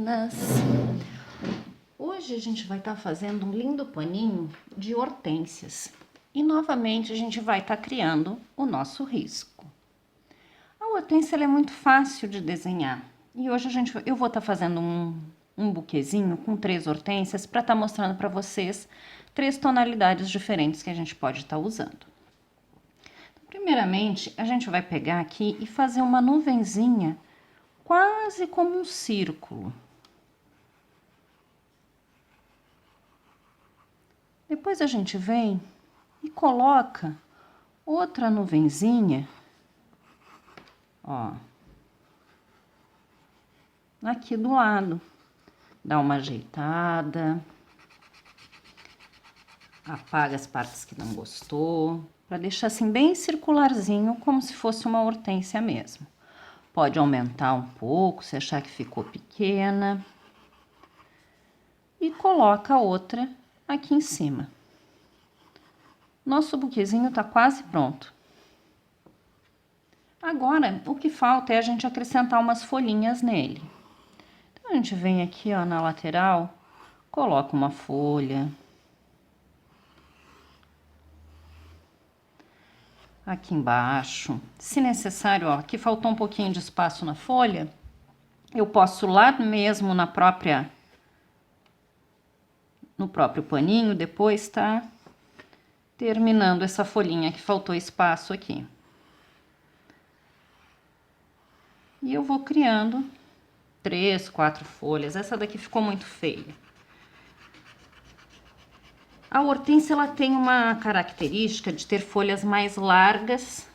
meninas! Hoje a gente vai estar fazendo um lindo paninho de hortênsias e novamente a gente vai estar criando o nosso risco. A hortênsia ela é muito fácil de desenhar e hoje eu vou estar fazendo um buquezinho com 3 hortênsias para estar mostrando para vocês 3 tonalidades diferentes que a gente pode estar usando. Primeiramente, a gente vai pegar aqui e fazer uma nuvenzinha quase como um círculo. Depois a gente vem e coloca outra nuvenzinha, ó, aqui do lado. Dá uma ajeitada, apaga as partes que não gostou, para deixar assim bem circularzinho, como se fosse uma hortênsia mesmo. Pode aumentar um pouco, se achar que ficou pequena. E coloca outra aqui em cima. Nosso buquezinho tá quase pronto. Agora, o que falta é a gente acrescentar umas folhinhas nele. Então, a gente vem aqui, ó, na lateral, coloca uma folha. Aqui embaixo. Se necessário, ó, aqui faltou um pouquinho de espaço na folha, eu posso lá mesmo no próprio paninho, depois tá terminando essa folhinha que faltou espaço aqui. E eu vou criando 3, 4 folhas. Essa daqui ficou muito feia. A hortênsia ela tem uma característica de ter folhas mais largas,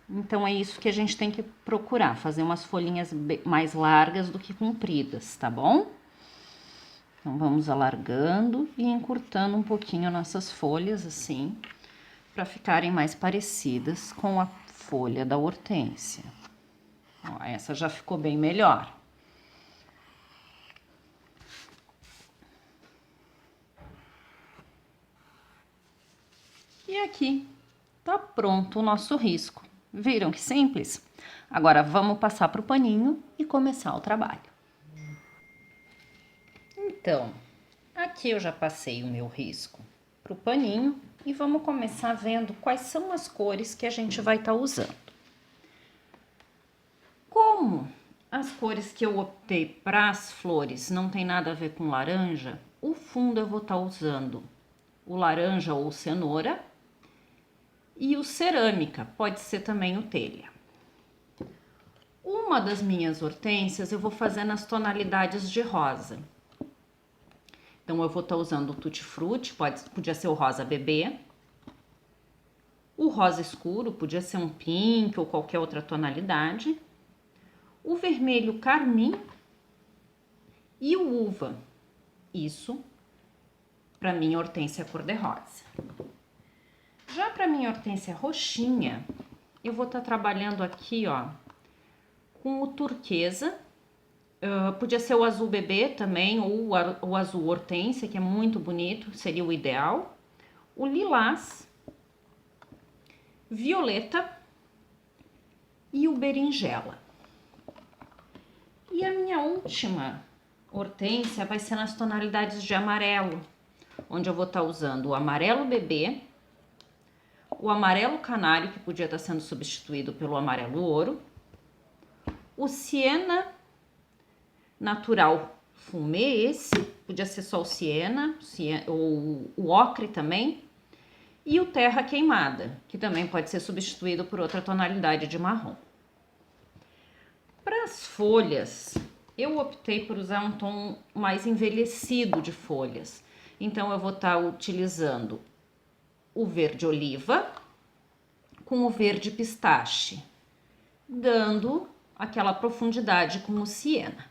então é isso que a gente tem que procurar, fazer umas folhinhas mais largas do que compridas, tá bom? Então vamos alargando e encurtando um pouquinho nossas folhas assim, para ficarem mais parecidas com a folha da hortênsia. Ó, essa já ficou bem melhor. E aqui tá pronto o nosso risco. Viram que simples? Agora vamos passar para o paninho e começar o trabalho. Então, aqui eu já passei o meu risco para o paninho e vamos começar vendo quais são as cores que a gente vai estar usando. Como as cores que eu optei para as flores não tem nada a ver com laranja, o fundo eu vou estar usando o laranja ou cenoura e o cerâmica, pode ser também o telha. Uma das minhas hortênsias eu vou fazer nas tonalidades de rosa. Então, eu vou estar usando o tutti-frutti, podia ser o rosa bebê. O rosa escuro, podia ser um pink ou qualquer outra tonalidade. O vermelho carmim e o uva. Isso para minha hortênsia cor-de-rosa. Já para minha hortênsia roxinha, eu vou estar trabalhando aqui, ó, com o turquesa. Podia ser o azul bebê também, ou o azul hortênsia, que é muito bonito, seria o ideal. O lilás, violeta e o berinjela. E a minha última hortênsia vai ser nas tonalidades de amarelo, onde eu vou estar usando o amarelo bebê, o amarelo canário, que podia estar sendo substituído pelo amarelo ouro, o siena natural fumê, esse, podia ser só o siena, ou o ocre também, e o terra queimada, que também pode ser substituído por outra tonalidade de marrom. Para as folhas, eu optei por usar um tom mais envelhecido de folhas, então eu vou estar utilizando o verde oliva com o verde pistache, dando aquela profundidade com o siena.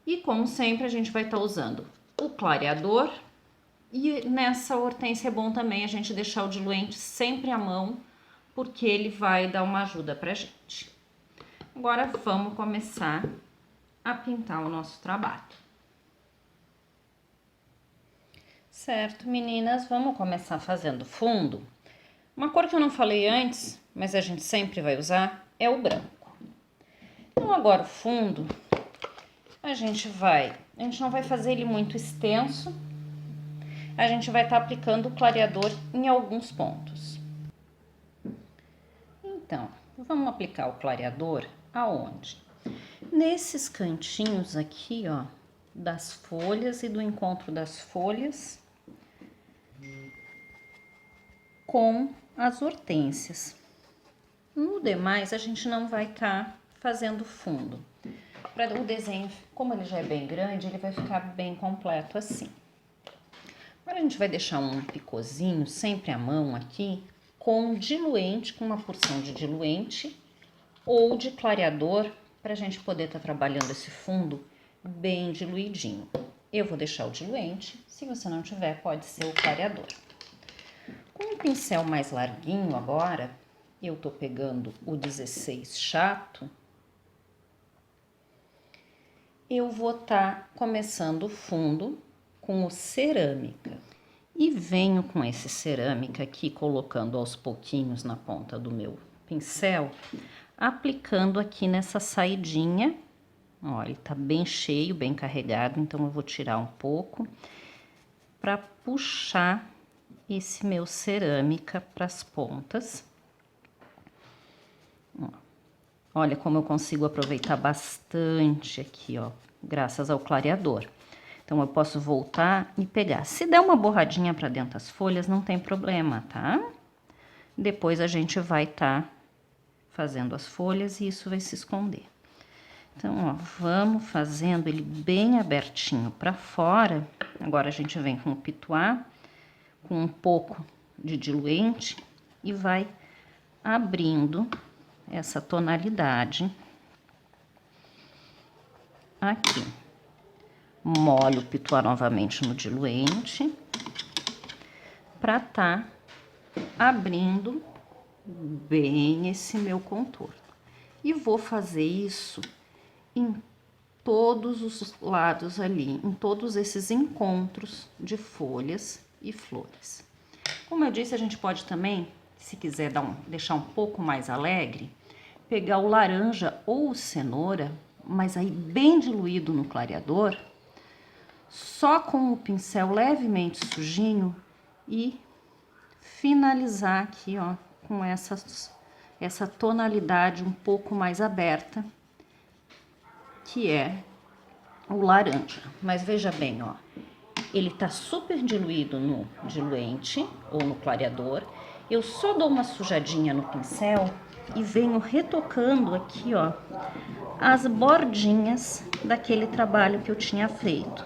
E como sempre a gente vai estar usando o clareador e nessa hortênsia é bom também a gente deixar o diluente sempre à mão, porque ele vai dar uma ajuda pra gente. Agora vamos começar a pintar o nosso trabalho. Certo, meninas, vamos começar fazendo fundo. Uma cor que eu não falei antes, mas a gente sempre vai usar, é o branco. Então agora o fundo a gente não vai fazer ele muito extenso, a gente vai estar aplicando o clareador em alguns pontos. Então, vamos aplicar o clareador aonde? Nesses cantinhos aqui, ó, das folhas e do encontro das folhas com as hortênsias. No demais, a gente não vai estar fazendo fundo. Para o desenho, como ele já é bem grande, ele vai ficar bem completo assim. Agora a gente vai deixar um picôzinho sempre à mão aqui com diluente, com uma porção de diluente ou de clareador para a gente poder estar trabalhando esse fundo bem diluidinho. Eu vou deixar o diluente, se você não tiver, pode ser o clareador. Com um pincel mais larguinho agora, eu tô pegando o 16 chato, eu vou estar começando o fundo com o cerâmica. E venho com esse cerâmica aqui, colocando aos pouquinhos na ponta do meu pincel, aplicando aqui nessa saidinha. Ó, ele tá bem cheio, bem carregado, então eu vou tirar um pouco para puxar esse meu cerâmica para as pontas. Ó, olha como eu consigo aproveitar bastante aqui, ó, graças ao clareador. Então, eu posso voltar e pegar. Se der uma borradinha para dentro das folhas, não tem problema, tá? Depois a gente vai estar fazendo as folhas e isso vai se esconder. Então, ó, vamos fazendo ele bem abertinho para fora. Agora a gente vem com o pituá, com um pouco de diluente e vai abrindo essa tonalidade aqui. Molho o pituá novamente no diluente para tá abrindo bem esse meu contorno. E vou fazer isso em todos os lados ali, em todos esses encontros de folhas e flores. Como eu disse, a gente pode também, se quiser deixar um pouco mais alegre, pegar o laranja ou o cenoura, mas aí bem diluído no clareador, só com o pincel levemente sujinho e finalizar aqui, ó, com essa tonalidade um pouco mais aberta, que é o laranja. Mas veja bem, ó, ele tá super diluído no diluente ou no clareador. Eu só dou uma sujadinha no pincel e venho retocando aqui, ó, as bordinhas daquele trabalho que eu tinha feito.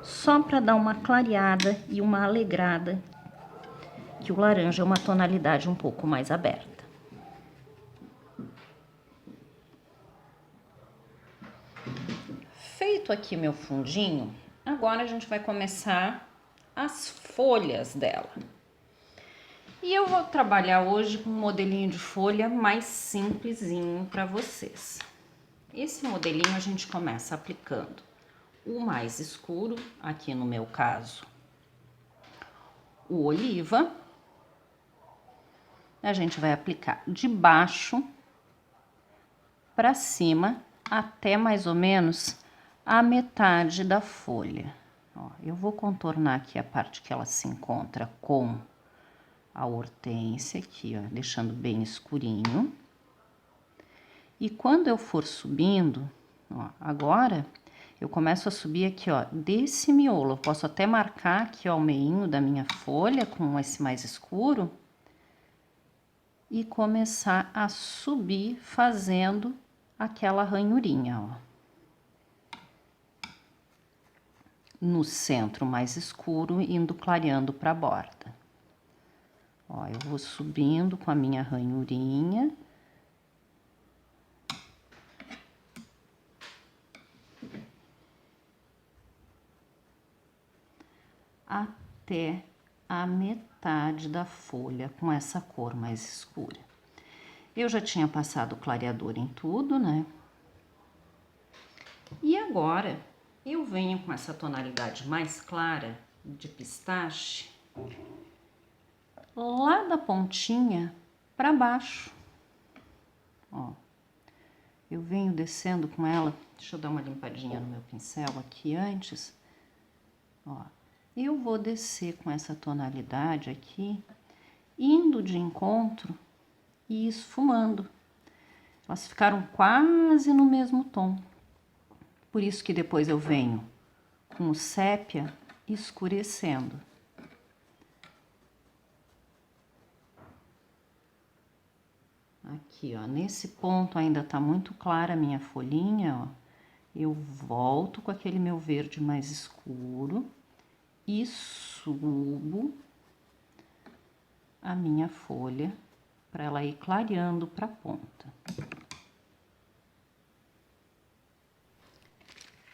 Só para dar uma clareada e uma alegrada, que o laranja é uma tonalidade um pouco mais aberta. Feito aqui meu fundinho, agora a gente vai começar as folhas dela. E eu vou trabalhar hoje com um modelinho de folha mais simplesinho para vocês. Esse modelinho a gente começa aplicando o mais escuro, aqui no meu caso, o oliva. A gente vai aplicar de baixo para cima até mais ou menos a metade da folha. Ó, eu vou contornar aqui a parte que ela se encontra com a hortênsia aqui, ó, deixando bem escurinho. E quando eu for subindo, ó, agora eu começo a subir aqui, ó, desse miolo. Eu posso até marcar aqui, ó, o meinho da minha folha com esse mais escuro e começar a subir fazendo aquela ranhurinha, ó. No centro mais escuro, indo clareando para a borda. Ó, eu vou subindo com a minha ranhurinha. Até a metade da folha com essa cor mais escura. Eu já tinha passado o clareador em tudo, né? E agora eu venho com essa tonalidade mais clara de pistache lá da pontinha para baixo, ó. eu venho descendo com ela. Deixa eu dar uma limpadinha no meu pincel aqui antes. Ó, eu vou descer com essa tonalidade aqui, indo de encontro e esfumando. Elas ficaram quase no mesmo tom. Por isso que depois eu venho com o sépia escurecendo. Aqui, ó, nesse ponto ainda tá muito clara a minha folhinha, ó. Eu volto com aquele meu verde mais escuro e subo a minha folha para ela ir clareando para a ponta.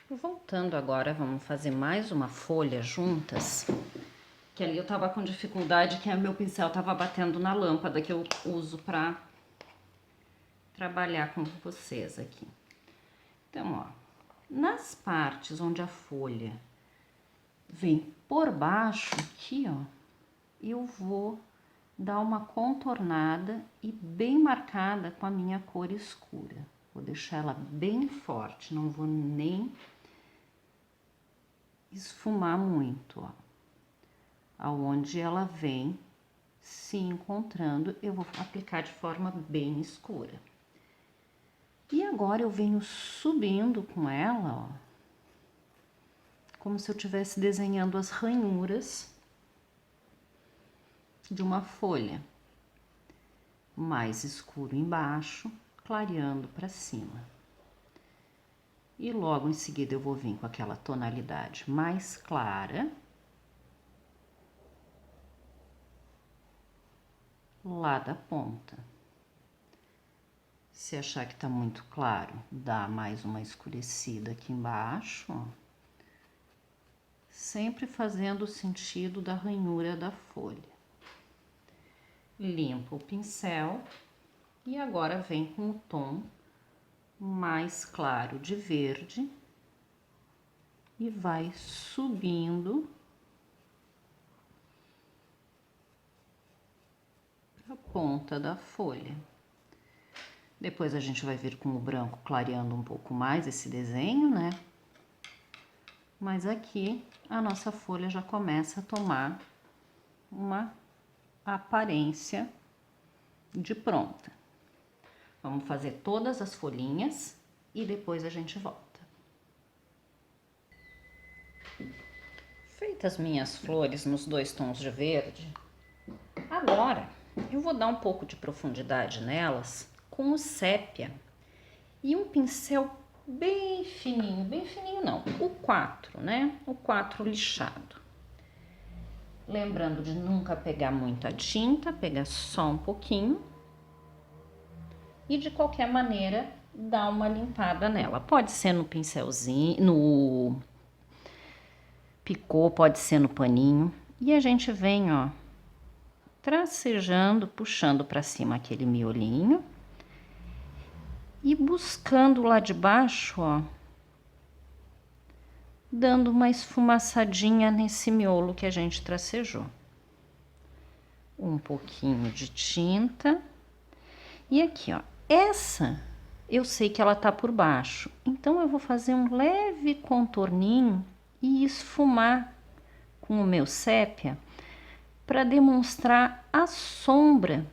Voltando agora, vamos fazer mais uma folha juntas. Que ali eu tava com dificuldade, que meu pincel tava batendo na lâmpada que eu uso para trabalhar com vocês aqui. Então, ó, nas partes onde a folha vem por baixo aqui, ó, eu vou dar uma contornada e bem marcada com a minha cor escura. Vou deixar ela bem forte, não vou nem esfumar muito, ó. Aonde ela vem se encontrando, eu vou aplicar de forma bem escura. E agora eu venho subindo com ela, ó, como se eu estivesse desenhando as ranhuras de uma folha. Mais escuro embaixo, clareando para cima. E logo em seguida eu vou vir com aquela tonalidade mais clara. Lá da ponta. Se achar que tá muito claro, dá mais uma escurecida aqui embaixo, ó. Sempre fazendo o sentido da ranhura da folha. Limpa o pincel e agora vem com o tom mais claro de verde e vai subindo a ponta da folha. Depois a gente vai vir com o branco clareando um pouco mais esse desenho, né? Mas aqui a nossa folha já começa a tomar uma aparência de pronta. Vamos fazer todas as folhinhas e depois a gente volta. Feitas minhas flores nos dois tons de verde, agora eu vou dar um pouco de profundidade nelas com o sépia e um pincel bem fininho não, o 4, né? O 4 lixado. Lembrando de nunca pegar muita tinta, pegar só um pouquinho. E de qualquer maneira, dar uma limpada nela. Pode ser no pincelzinho, no picô, pode ser no paninho. E a gente vem, ó, tracejando, puxando para cima aquele miolinho. E buscando lá de baixo, ó, dando uma esfumaçadinha nesse miolo que a gente tracejou. Um pouquinho de tinta. E aqui, ó, essa eu sei que ela tá por baixo. Então, eu vou fazer um leve contorninho e esfumar com o meu sépia para demonstrar a sombra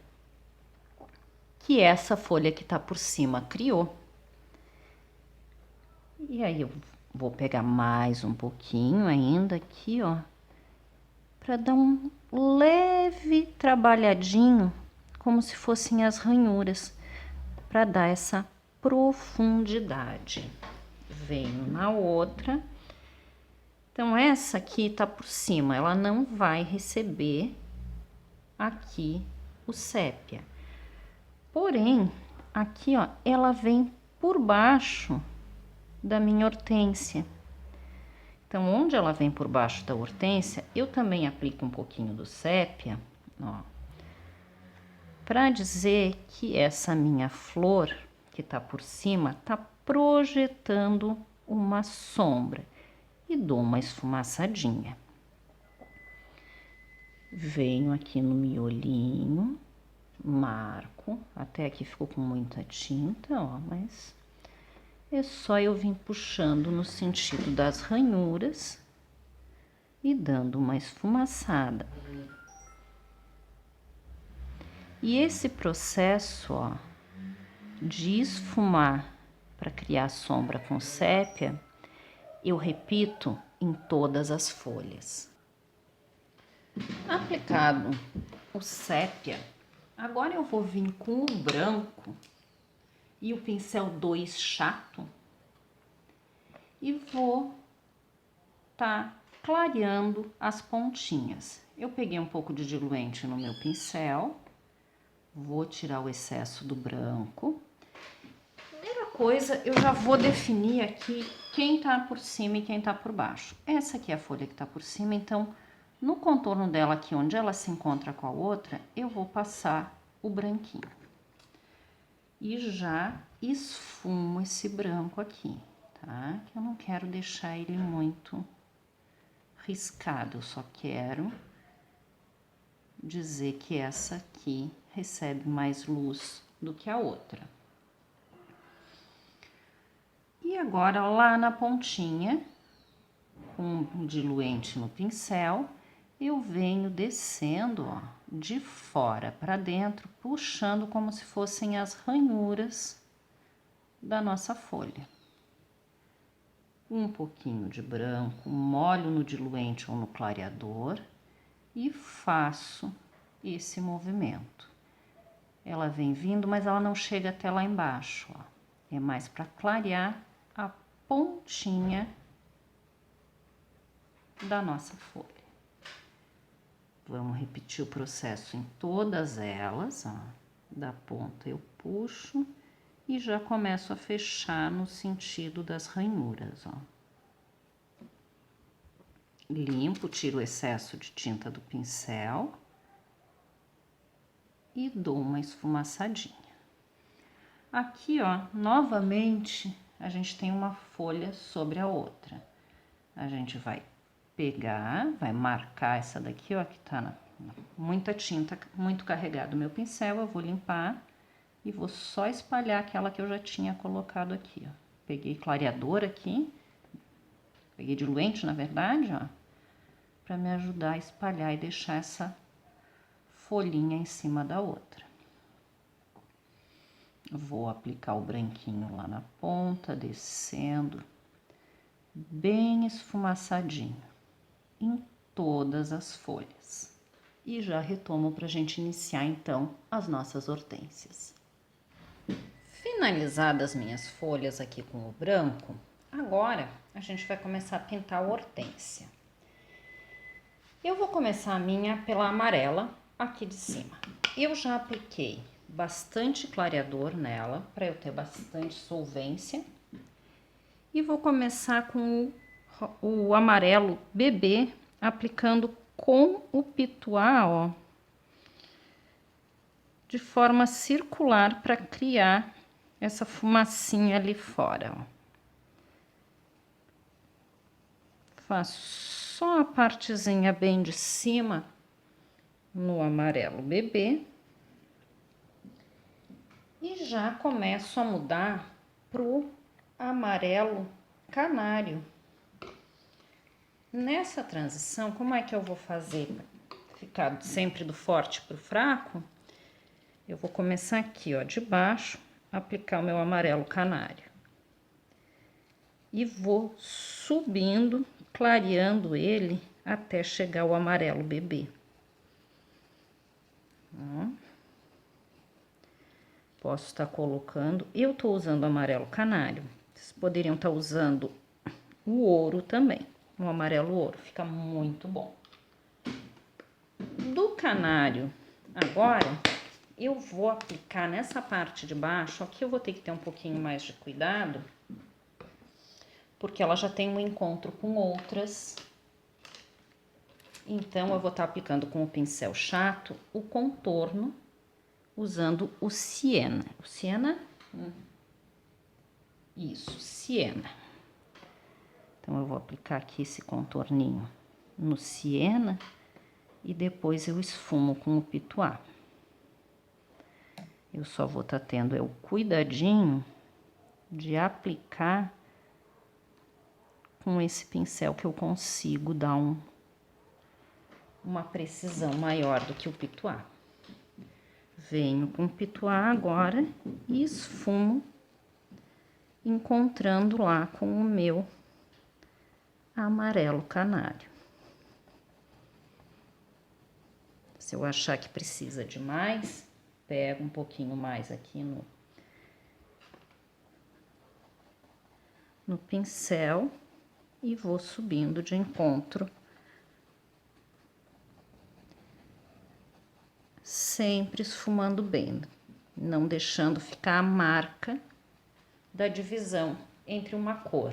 que essa folha que tá por cima criou. E aí, eu vou pegar mais um pouquinho ainda aqui, ó, para dar um leve trabalhadinho, como se fossem as ranhuras, para dar essa profundidade. Venho na outra. Então, essa aqui tá por cima, ela não vai receber aqui o sépia. Porém, aqui, ó, ela vem por baixo da minha hortênsia. Então, onde ela vem por baixo da hortênsia, eu também aplico um pouquinho do sépia, ó, para dizer que essa minha flor que tá por cima tá projetando uma sombra e dou uma esfumaçadinha. Venho aqui no miolinho, marco, até aqui ficou com muita tinta, ó, mas é só eu vir puxando no sentido das ranhuras e dando uma esfumaçada. E esse processo, ó, de esfumar para criar sombra com sépia, eu repito em todas as folhas. Aplicado o sépia, agora eu vou vir com o branco e o pincel 2 chato e vou clareando as pontinhas. Eu peguei um pouco de diluente no meu pincel, vou tirar o excesso do branco. Primeira coisa, eu já vou definir aqui quem tá por cima e quem tá por baixo. Essa aqui é a folha que tá por cima, então no contorno dela aqui, onde ela se encontra com a outra, eu vou passar o branquinho. E já esfumo esse branco aqui, tá? Que eu não quero deixar ele muito riscado, eu só quero dizer que essa aqui recebe mais luz do que a outra. E agora, lá na pontinha, com um diluente no pincel, eu venho descendo, ó, de fora para dentro, puxando como se fossem as ranhuras da nossa folha. Um pouquinho de branco, molho no diluente ou no clareador e faço esse movimento. Ela vem vindo, mas ela não chega até lá embaixo, ó. É mais para clarear a pontinha da nossa folha. Vamos repetir o processo em todas elas, ó. Da ponta eu puxo e já começo a fechar no sentido das ranhuras, ó. Limpo, tiro o excesso de tinta do pincel e dou uma esfumaçadinha. Aqui, ó, novamente, a gente tem uma folha sobre a outra. A gente vai pegar, vai marcar essa daqui, ó, que tá muita tinta, muito carregado o meu pincel, eu vou limpar e vou só espalhar aquela que eu já tinha colocado aqui, ó. Peguei clareador aqui, peguei diluente, na verdade, ó, pra me ajudar a espalhar e deixar essa folhinha em cima da outra. Vou aplicar o branquinho lá na ponta, descendo, bem esfumaçadinho, em todas as folhas. E já retomo para a gente iniciar, então, as nossas hortênsias. Finalizadas as minhas folhas aqui com o branco, agora a gente vai começar a pintar a hortênsia. Eu vou começar a minha pela amarela, aqui de cima. Eu já apliquei bastante clareador nela, para eu ter bastante solvência. E vou começar com o amarelo bebê, aplicando com o pituá, ó, de forma circular para criar essa fumacinha ali fora, ó. Faço só a partezinha bem de cima no amarelo bebê. E já começo a mudar pro amarelo canário. Nessa transição, como é que eu vou fazer para ficar sempre do forte pro fraco? Eu vou começar aqui, ó, de baixo, aplicar o meu amarelo canário. E vou subindo, clareando ele até chegar ao amarelo bebê. Ó. Posso estar colocando, eu tô usando amarelo canário, vocês poderiam estar usando o ouro também, o amarelo ouro, fica muito bom. Do canário, agora, eu vou aplicar nessa parte de baixo, aqui eu vou ter que ter um pouquinho mais de cuidado, porque ela já tem um encontro com outras. Então, eu vou estar aplicando com o pincel chato o contorno, usando o siena. O siena? Isso, siena. Então, eu vou aplicar aqui esse contorninho no siena e depois eu esfumo com o pituá. Eu só vou estar tendo o cuidadinho de aplicar com esse pincel que eu consigo dar uma precisão maior do que o pituá. Venho com o pituá agora e esfumo, encontrando lá com o meu amarelo canário. Se eu achar que precisa de mais, pego um pouquinho mais aqui no pincel e vou subindo de encontro, sempre esfumando bem, não deixando ficar a marca da divisão entre uma cor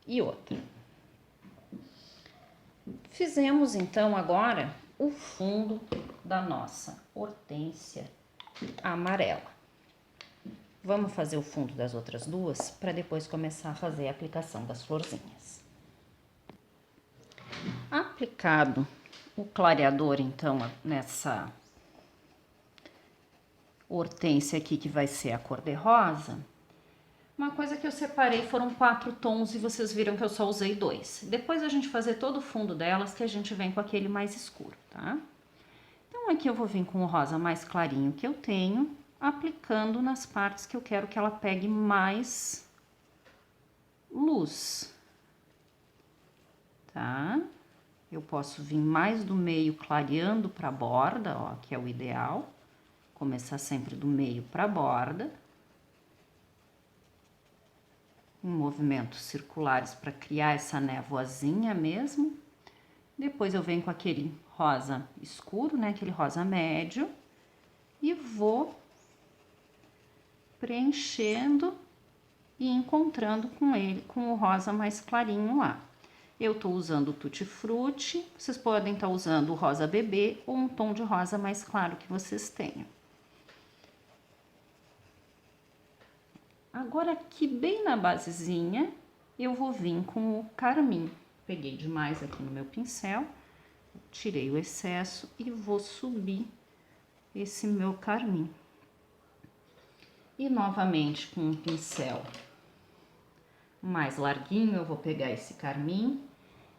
e outra. Fizemos então agora o fundo da nossa hortênsia amarela. Vamos fazer o fundo das outras duas para depois começar a fazer a aplicação das florzinhas. Aplicado o clareador, então, nessa hortênsia aqui, que vai ser a cor de rosa, uma coisa que eu separei foram 4 tons e vocês viram que eu só usei 2. Depois a gente fazer todo o fundo delas, que a gente vem com aquele mais escuro, tá? Então, aqui eu vou vir com o rosa mais clarinho que eu tenho, aplicando nas partes que eu quero que ela pegue mais luz, tá? Eu posso vir mais do meio clareando para a borda, ó, que é o ideal. Começar sempre do meio para a borda. Em movimentos circulares para criar essa névoazinha mesmo. Depois eu venho com aquele rosa escuro, né, aquele rosa médio, e vou preenchendo e encontrando com ele, com o rosa mais clarinho lá. Eu tô usando o Tutti Frutti, vocês podem estar usando o rosa bebê ou um tom de rosa mais claro que vocês tenham. Agora, aqui bem na basezinha, eu vou vir com o carmim. Peguei demais aqui no meu pincel, tirei o excesso e vou subir esse meu carmim. E novamente com um pincel mais larguinho, eu vou pegar esse carmim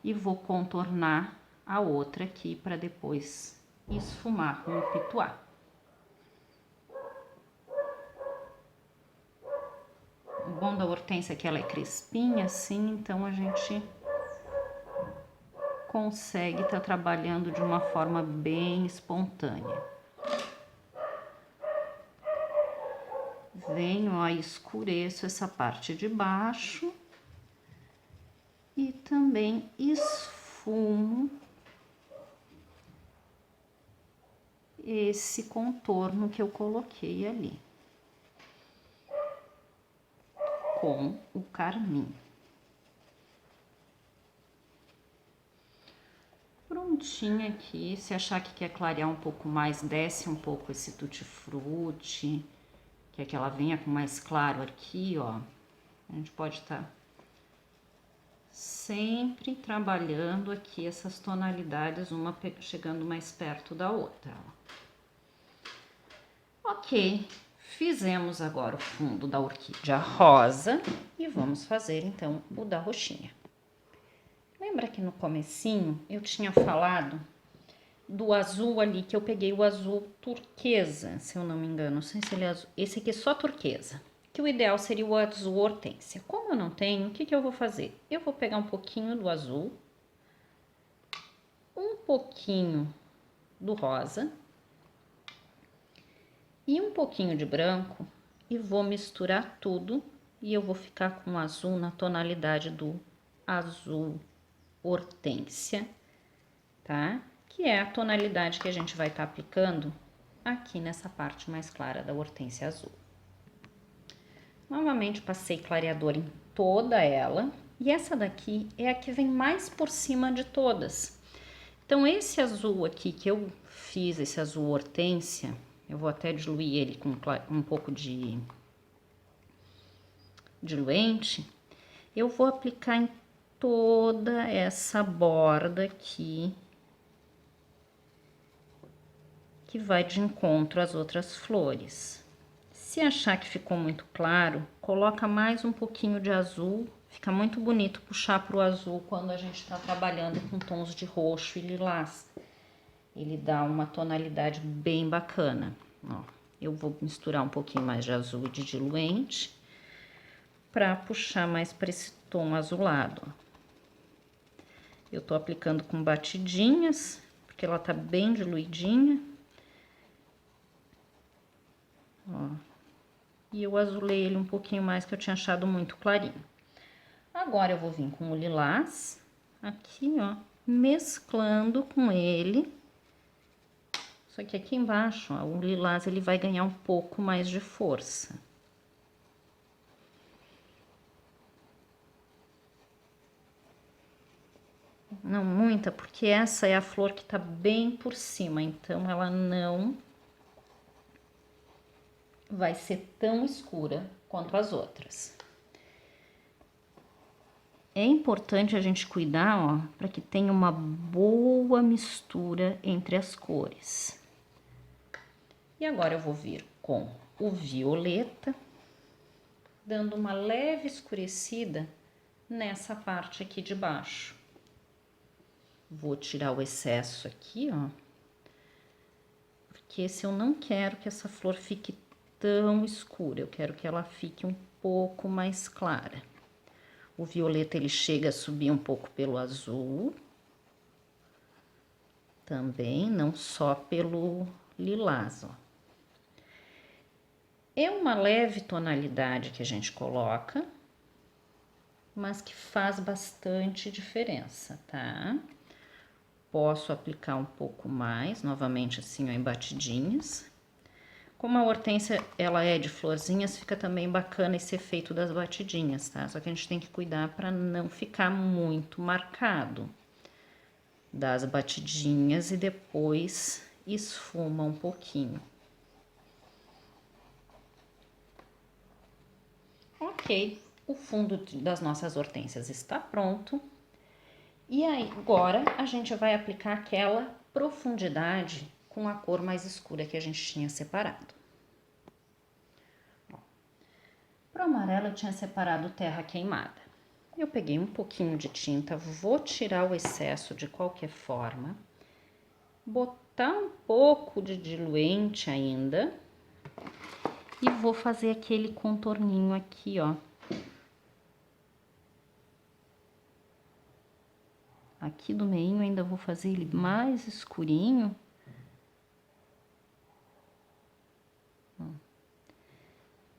e vou contornar a outra aqui para depois esfumar com o pituá. O bom da hortênsia é que ela é crespinha assim, então a gente consegue estar trabalhando de uma forma bem espontânea. Venho, ó, escureço essa parte de baixo e também esfumo esse contorno que eu coloquei ali com o carmim. Prontinho aqui, se achar que quer clarear um pouco mais, desce um pouco esse Tutti Frutti, quer que ela venha com mais claro aqui, ó. A gente pode estar sempre trabalhando aqui essas tonalidades, uma chegando mais perto da outra, ó. Ok, fizemos agora o fundo da orquídea rosa e vamos fazer então o da roxinha. Lembra que no comecinho eu tinha falado do azul ali, que eu peguei o azul turquesa, se eu não me engano, não sei se ele é azul, esse aqui é só turquesa, que o ideal seria o azul hortênsia. Como eu não tenho, o que que eu vou fazer? Eu vou pegar um pouquinho do azul, um pouquinho do rosa e um pouquinho de branco e vou misturar tudo e eu vou ficar com o azul na tonalidade do azul hortênsia, tá? Que é a tonalidade que a gente vai estar aplicando aqui nessa parte mais clara da hortênsia azul. Novamente passei clareador em toda ela, e essa daqui é a que vem mais por cima de todas. Então, esse azul aqui que eu fiz, esse azul hortênsia, eu vou até diluir ele com um pouco de diluente, eu vou aplicar em toda essa borda aqui, que vai de encontro às outras flores. Se Se achar que ficou muito claro, coloca mais um pouquinho de azul. Fica muito bonito puxar para o azul quando a gente está trabalhando com tons de roxo e lilás. Ele dá uma tonalidade bem bacana. Ó, eu vou misturar um pouquinho mais de azul e de diluente para puxar mais para esse tom azulado. Eu tô aplicando com batidinhas, porque ela tá bem diluidinha. Ó. E eu azulei ele um pouquinho mais, que eu tinha achado muito clarinho. Agora eu vou vir com o lilás, aqui, ó, mesclando com ele. Só que aqui embaixo, ó, o lilás ele vai ganhar um pouco mais de força. Não muita, porque essa é a flor que tá bem por cima, então ela não vai ser tão escura quanto as outras. É importante a gente cuidar, ó, para que tenha uma boa mistura entre as cores. E agora eu vou vir com o violeta, dando uma leve escurecida nessa parte aqui de baixo. Vou tirar o excesso aqui, ó, porque esse eu não quero que essa flor fique tão escura, eu quero que ela fique um pouco mais clara. O violeta ele chega a subir um pouco pelo azul, também, não só pelo lilás, ó. É uma leve tonalidade que a gente coloca, mas que faz bastante diferença, tá? Posso aplicar um pouco mais, novamente assim, ó, em batidinhas. Como a hortênsia, ela é de florzinhas, fica também bacana esse efeito das batidinhas, tá? Só que a gente tem que cuidar para não ficar muito marcado. Das batidinhas e depois esfuma um pouquinho. Ok, o fundo das nossas hortênsias está pronto. E aí, agora a gente vai aplicar aquela profundidade com a cor mais escura que a gente tinha separado. Para o amarelo eu tinha separado terra queimada. Eu peguei um pouquinho de tinta, vou tirar o excesso de qualquer forma, botar um pouco de diluente ainda e vou fazer aquele contorninho aqui, ó. Aqui do meinho ainda vou fazer ele mais escurinho.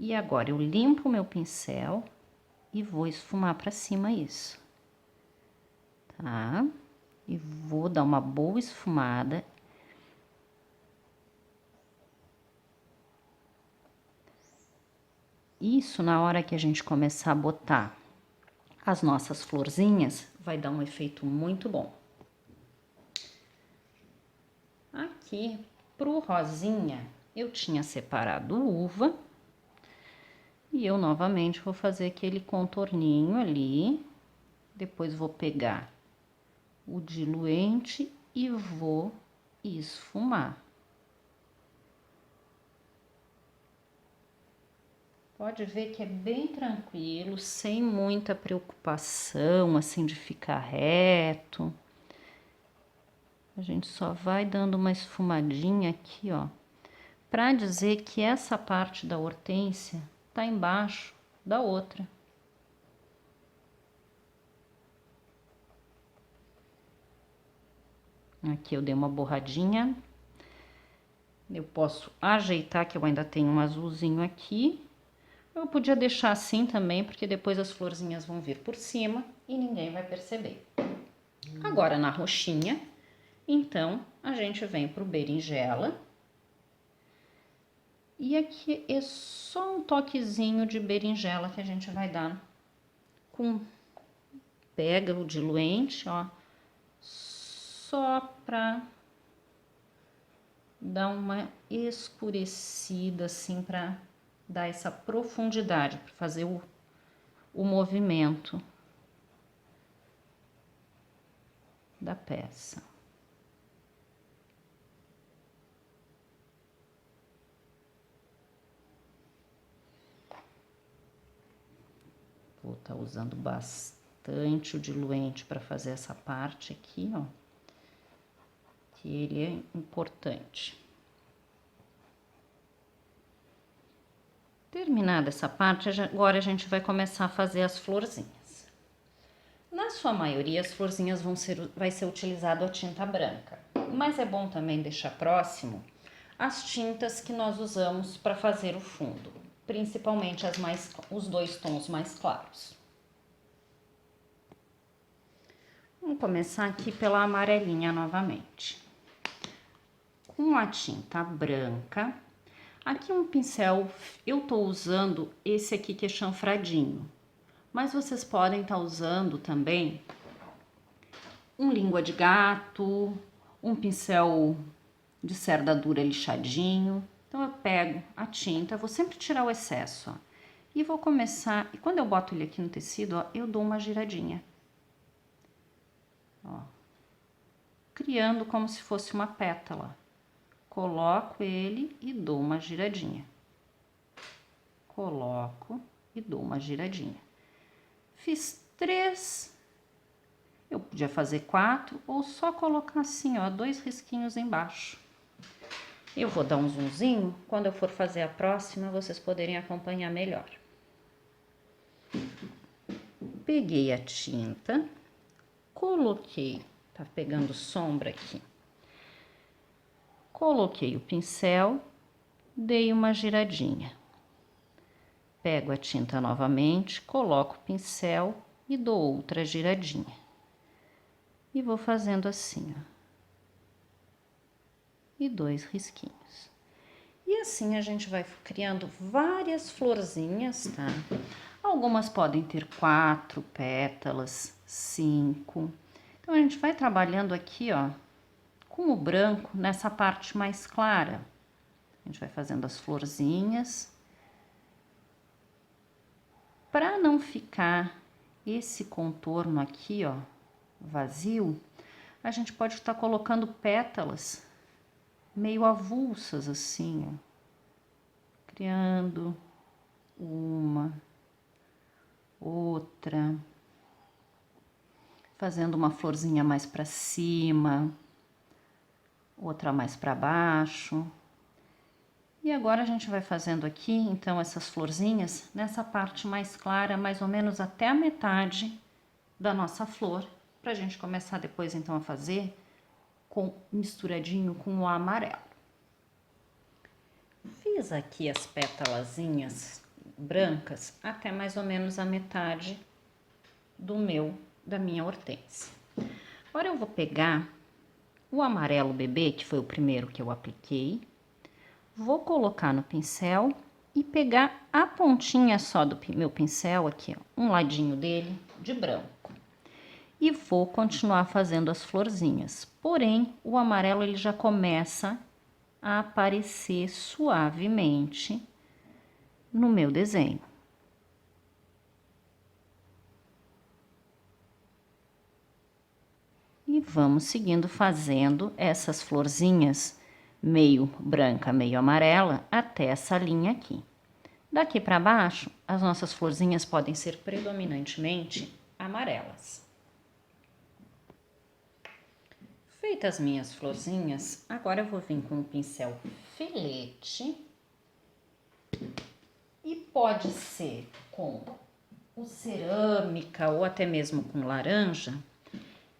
E agora eu limpo o meu pincel e vou esfumar pra cima isso, tá? E vou dar uma boa esfumada. Isso, na hora que a gente começar a botar as nossas florzinhas, vai dar um efeito muito bom. Aqui, pro rosinha, eu tinha separado uva. E eu novamente vou fazer aquele contorninho ali. Depois vou pegar o diluente e vou esfumar. Pode ver que é bem tranquilo, sem muita preocupação, assim, de ficar reto. A gente só vai dando uma esfumadinha aqui, ó, pra dizer que essa parte da hortênsia tá embaixo da outra. Aqui eu dei uma borradinha. Eu posso ajeitar, que eu ainda tenho um azulzinho aqui. Eu podia deixar assim também, porque depois as florzinhas vão vir por cima e ninguém vai perceber. Agora, na roxinha, então, a gente vem pro berinjela. E aqui é só um toquezinho de berinjela que a gente vai dar com... Pega o diluente, ó, só pra dar uma escurecida, assim, pra dar essa profundidade, para fazer o movimento da peça. Vou estar usando bastante o diluente para fazer essa parte aqui, ó. Que ele é importante. Terminada essa parte, agora a gente vai começar a fazer as florzinhas. Na sua maioria, as florzinhas vai ser utilizado a tinta branca, mas é bom também deixar próximo as tintas que nós usamos para fazer o fundo, principalmente os 2 tons mais claros. Vamos começar aqui pela amarelinha novamente. Com a tinta branca, aqui um pincel, eu tô usando esse aqui que é chanfradinho, mas vocês podem estar usando também um língua de gato, um pincel de cerda dura lixadinho. Então eu pego a tinta, vou sempre tirar o excesso, ó, e vou começar, e quando eu boto ele aqui no tecido, ó, eu dou uma giradinha, ó, criando como se fosse uma pétala. Coloco ele e dou uma giradinha. Coloco e dou uma giradinha. Fiz 3. Eu podia fazer 4 ou só colocar assim, ó, 2 risquinhos embaixo. Eu vou dar um zoomzinho, quando eu for fazer a próxima, vocês poderem acompanhar melhor. Peguei a tinta, coloquei, tá pegando sombra aqui. Coloquei o pincel, dei uma giradinha. Pego a tinta novamente, coloco o pincel e dou outra giradinha. E vou fazendo assim, ó. E 2 risquinhos. E assim a gente vai criando várias florzinhas, tá? Algumas podem ter 4 pétalas, 5. Então a gente vai trabalhando aqui, ó, com o branco nessa parte mais clara. A gente vai fazendo as florzinhas. Para não ficar esse contorno aqui, ó, vazio, a gente pode estar colocando pétalas meio avulsas assim, ó. Criando uma, outra, fazendo uma florzinha mais para cima, outra mais para baixo. E agora a gente vai fazendo aqui, então, essas florzinhas nessa parte mais clara, mais ou menos até a metade da nossa flor, pra gente começar depois, então, a fazer misturadinho com o amarelo. Fiz aqui as pétalazinhas brancas até mais ou menos a metade da minha hortênsia. Agora eu vou pegar o amarelo bebê, que foi o primeiro que eu apliquei, vou colocar no pincel e pegar a pontinha só do meu pincel aqui, ó, um ladinho dele de branco. E vou continuar fazendo as florzinhas. Porém, o amarelo ele já começa a aparecer suavemente no meu desenho. E vamos seguindo fazendo essas florzinhas meio branca, meio amarela, até essa linha aqui. Daqui para baixo, as nossas florzinhas podem ser predominantemente amarelas. Feitas as minhas florzinhas, agora eu vou vir com o pincel filete. E pode ser com o cerâmica ou até mesmo com laranja.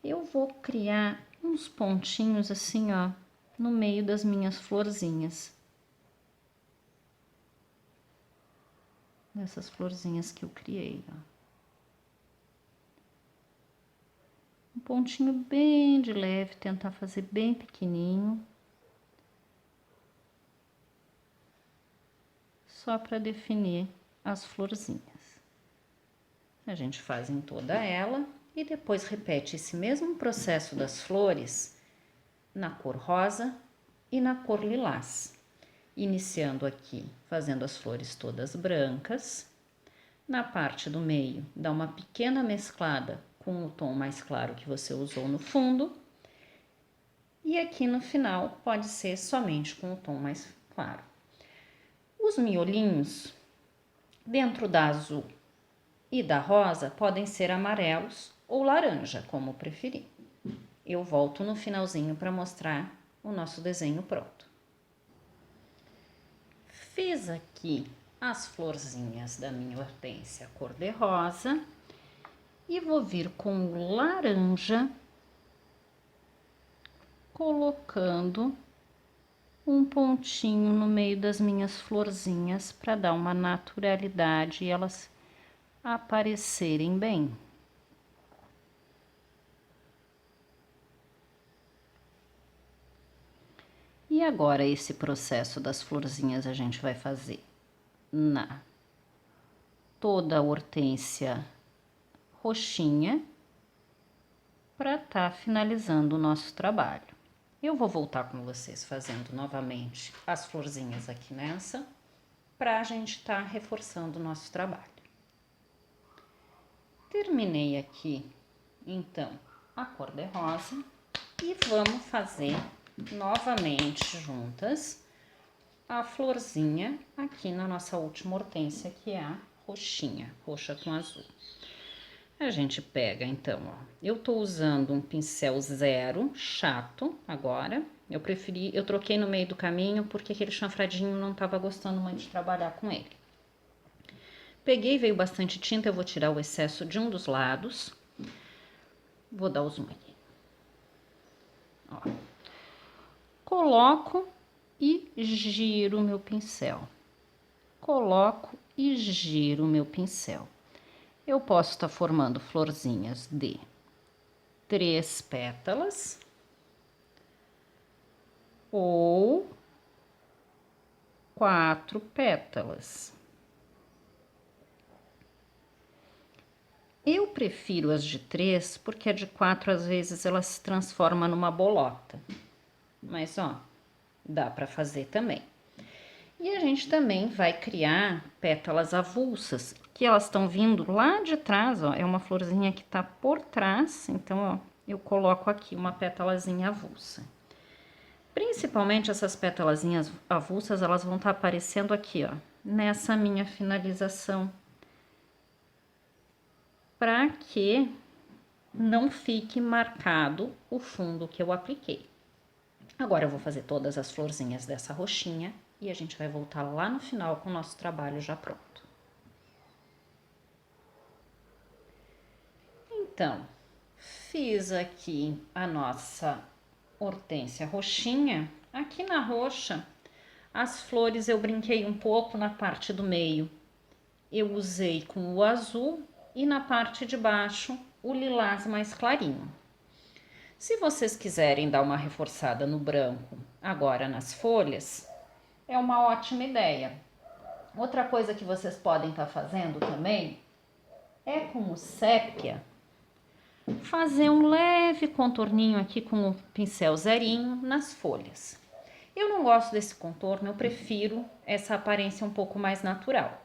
Eu vou criar uns pontinhos assim, ó, no meio das minhas florzinhas. Essas florzinhas que eu criei, ó. Um pontinho bem de leve, tentar fazer bem pequenininho. Só para definir as florzinhas. A gente faz em toda ela e depois repete esse mesmo processo das flores na cor rosa e na cor lilás. Iniciando aqui, fazendo as flores todas brancas. Na parte do meio, dá uma pequena mesclada com o tom mais claro que você usou no fundo. E aqui no final, pode ser somente com o tom mais claro. Os miolinhos, dentro da azul, E da rosa podem ser amarelos ou laranja, como preferir. Eu volto no finalzinho para mostrar o nosso desenho pronto. Fiz aqui as florzinhas da minha hortênsia cor-de-rosa e vou vir com laranja, colocando um pontinho no meio das minhas florzinhas para dar uma naturalidade e elas aparecerem bem. E agora esse processo das florzinhas a gente vai fazer na toda a hortênsia roxinha para tá finalizando o nosso trabalho. Eu vou voltar com vocês fazendo novamente as florzinhas aqui nessa, para a gente tá reforçando o nosso trabalho. Terminei aqui, então, a cor-de-rosa e vamos fazer novamente juntas a florzinha aqui na nossa última hortênsia, que é a roxinha, roxa com azul. A gente pega, então, ó, eu tô usando um pincel 0 chato agora. Eu troquei no meio do caminho porque aquele chanfradinho não tava gostando muito de trabalhar com ele. Peguei, veio bastante tinta, eu vou tirar o excesso de um dos lados. Vou dar o zoom aqui. Ó. Coloco e giro o meu pincel. Coloco e giro o meu pincel. Eu posso estar formando florzinhas de 3 pétalas ou 4 pétalas. Eu prefiro as de 3 porque a de 4 às vezes ela se transforma numa bolota. Mas ó, dá para fazer também. E a gente também vai criar pétalas avulsas, que elas estão vindo lá de trás, ó. É uma florzinha que tá por trás, então, ó, eu coloco aqui uma pétalazinha avulsa. Principalmente essas pétalazinhas avulsas, elas vão estar aparecendo aqui, ó, nessa minha finalização. Para que não fique marcado o fundo que eu apliquei. Agora eu vou fazer todas as florzinhas dessa roxinha e a gente vai voltar lá no final com o nosso trabalho já pronto. Então, fiz aqui a nossa hortênsia roxinha. Aqui na roxa, as flores eu brinquei um pouco na parte do meio. Eu usei com o azul e na parte de baixo o lilás mais clarinho. Se vocês quiserem dar uma reforçada no branco agora nas folhas, é uma ótima ideia. Outra coisa que vocês podem estar fazendo também é com o sépia, fazer um leve contorninho aqui com o pincel zerinho nas folhas. Eu não gosto desse contorno, eu prefiro essa aparência um pouco mais natural.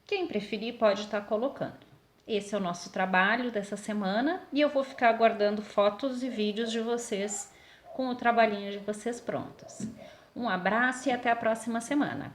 Quem preferir pode estar colocando. Esse é o nosso trabalho dessa semana e eu vou ficar aguardando fotos e vídeos de vocês com o trabalhinho de vocês prontos. Um abraço e até a próxima semana.